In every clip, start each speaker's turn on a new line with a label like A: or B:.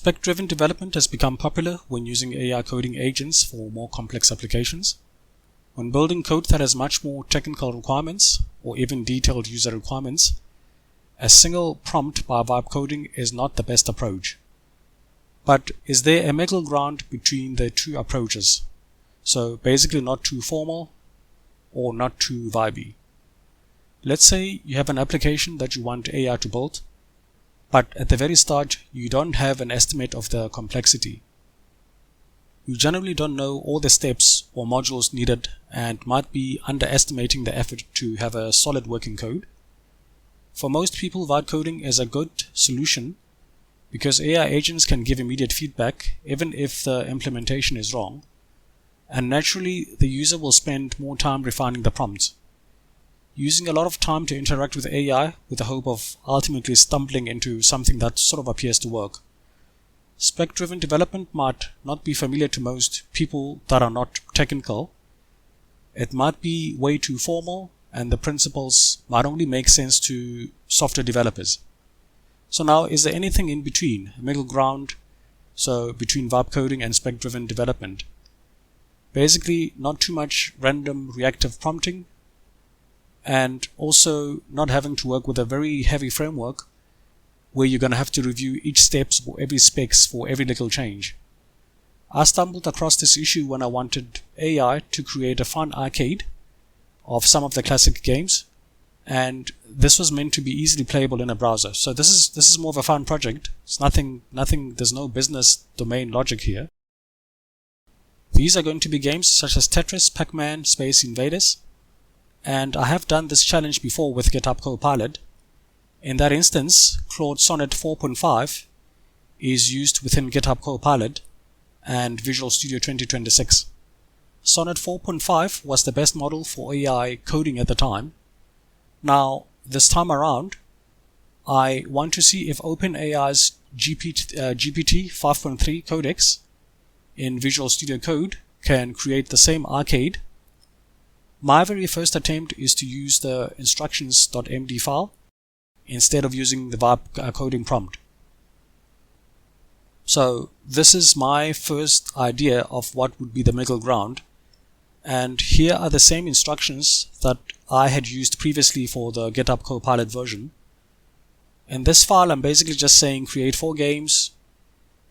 A: Spec Driven Development has become popular when using AI coding agents for more complex applications. When building code that has much more technical requirements or even detailed user requirements, a single prompt by vibe coding is not the best approach. But is there a middle ground between the two approaches? So basically not too formal or not too vibey. Let's say you have an application that you want AI to build, but at the very start you don't have an estimate of the complexity. You generally don't know all the steps or modules needed and might be underestimating the effort to have a solid working code. For most people, vibe coding is a good solution because AI agents can give immediate feedback even if the implementation is wrong, and naturally the user will spend more time refining the prompt, using a lot of time to interact with AI with the hope of ultimately stumbling into something that sort of appears to work. Spec-driven development might not be familiar to most people that are not technical. It might be way too formal, and the principles might only make sense to software developers. So now, is there anything in between, a middle ground, so between vibe coding and spec-driven development? Basically, not too much random reactive prompting, and also not having to work with a very heavy framework where you're going to have to review each steps for every specs for every little change. I stumbled across this issue when I wanted AI to create a fun arcade of some of the classic games, and this was meant to be easily playable in a browser. So this is more of a fun project. It's nothing, there's no business domain logic here. These are going to be games such as Tetris, Pac-Man, Space Invaders, and I have done this challenge before with GitHub Copilot. In that instance, Claude Sonnet 4.5 is used within GitHub Copilot and Visual Studio 2026. Sonnet 4.5 was the best model for AI coding at the time. Now, this time around, I want to see if OpenAI's GPT-5.3 Codex in Visual Studio Code can create the same arcade. My very first attempt is to use the instructions.md file instead of using the vibe coding prompt. So this is my first idea of what would be the middle ground, and here are the same instructions that I had used previously for the GitHub Copilot version. In this file, I'm basically just saying create 4 games.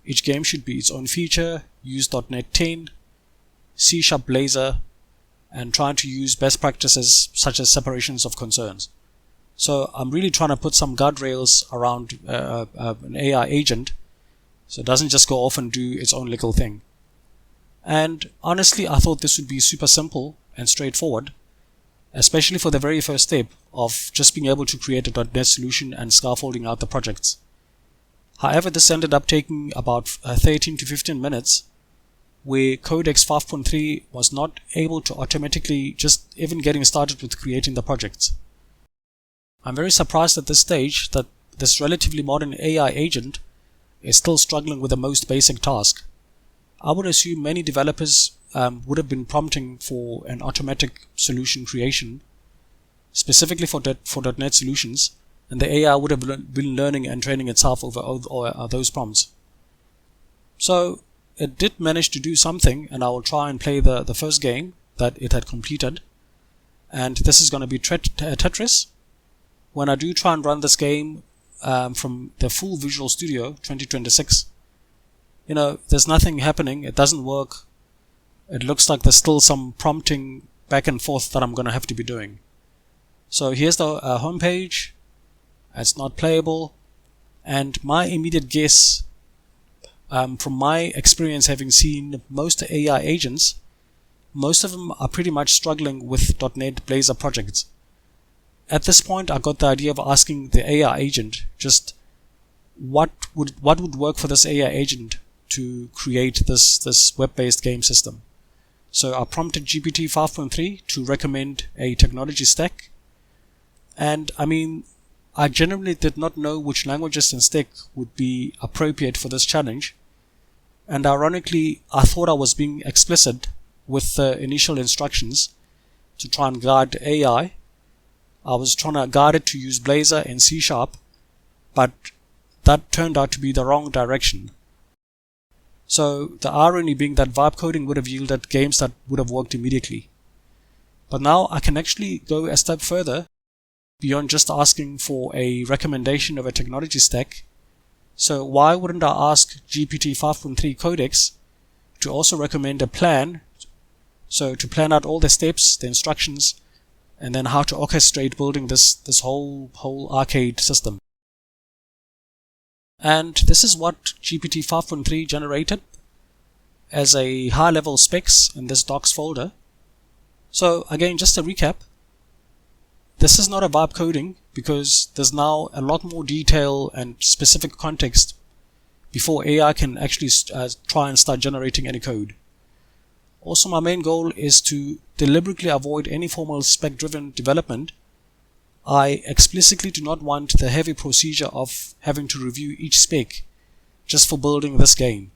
A: Each game should be its own feature, use .NET 10, C# Blazor, and trying to use best practices such as separations of concerns. So I'm really trying to put some guardrails around an AI agent so it doesn't just go off and do its own little thing. And honestly, I thought this would be super simple and straightforward, especially for the very first step of just being able to create a .NET solution and scaffolding out the projects. However, this ended up taking about 13 to 15 minutes, where Codex 5.3 was not able to automatically just even getting started with creating the projects. I'm very surprised at this stage that this relatively modern AI agent is still struggling with the most basic task. I would assume many developers would have been prompting for an automatic solution creation, specifically for .NET solutions, and the AI would have been learning and training itself over those prompts. So it did manage to do something, and I will try and play the first game that it had completed. And this is going to be Tetris. When I do try and run this game from the full Visual Studio 2026, there's nothing happening. It doesn't work. It looks like there's still some prompting back and forth that I'm going to have to be doing. So here's the home page. It's not playable. And my immediate guess, from my experience having seen most AI agents, most of them are pretty much struggling with .NET Blazor projects. At this point, I got the idea of asking the AI agent just what would work for this AI agent to create this web-based game system. So I prompted GPT-5.3 to recommend a technology stack, and I generally did not know which languages and stack would be appropriate for this challenge, and ironically, I thought I was being explicit with the initial instructions to try and guide AI. I was trying to guide it to use Blazor and C#, but that turned out to be the wrong direction. So the irony being that vibe coding would have yielded games that would have worked immediately. But now I can actually go a step further beyond just asking for a recommendation of a technology stack. So why wouldn't I ask GPT-5.3 Codex to also recommend a plan? So to plan out all the steps, the instructions, and then how to orchestrate building this whole arcade system. And this is what GPT 5.3 generated as a high-level specs in this docs folder. So again, just to recap, this is not a vibe coding because there's now a lot more detail and specific context before AI can actually try and start generating any code. Also, my main goal is to deliberately avoid any formal spec-driven development. I explicitly do not want the heavy procedure of having to review each spec just for building this game.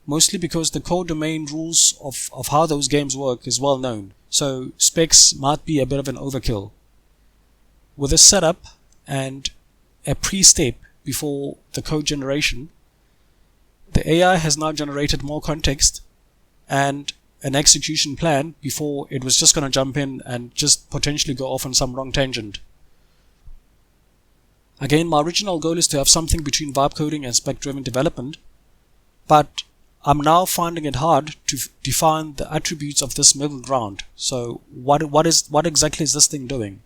A: Mostly because the core domain rules of how those games work is well known, so specs might be a bit of an overkill. With this setup and a pre-step before the code generation, the AI has now generated more context and an execution plan before it was just going to jump in and just potentially go off on some wrong tangent. Again, my original goal is to have something between vibe coding and spec-driven development, but I'm now finding it hard to define the attributes of this middle ground. So what exactly is this thing doing?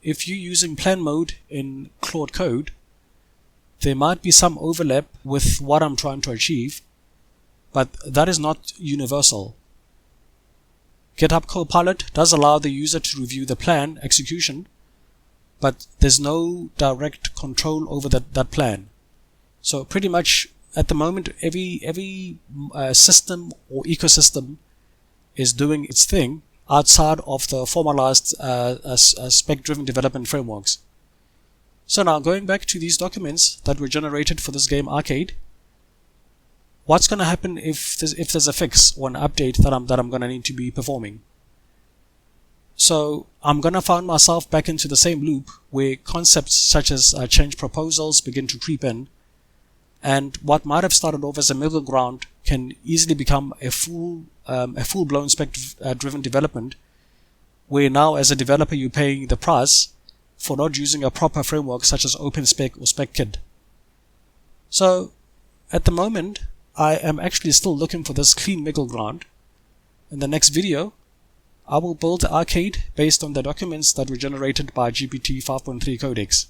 A: If you're using plan mode in Claude Code, there might be some overlap with what I'm trying to achieve, but that is not universal. GitHub Copilot does allow the user to review the plan execution, but there's no direct control over that plan. So pretty much at the moment, every system or ecosystem is doing its thing outside of the formalized spec-driven development frameworks. So now going back to these documents that were generated for this game Arcade, what's going to happen if there's a fix or an update that I'm going to need to be performing? So I'm going to find myself back into the same loop where concepts such as change proposals begin to creep in, and what might have started off as a middle ground can easily become a full-blown spec-driven development, where now as a developer you're paying the price for not using a proper framework such as OpenSpec or SpecKit. So at the moment, I am actually still looking for this clean middle ground. In the next video, I will build the arcade based on the documents that were generated by GPT 5.3 Codex.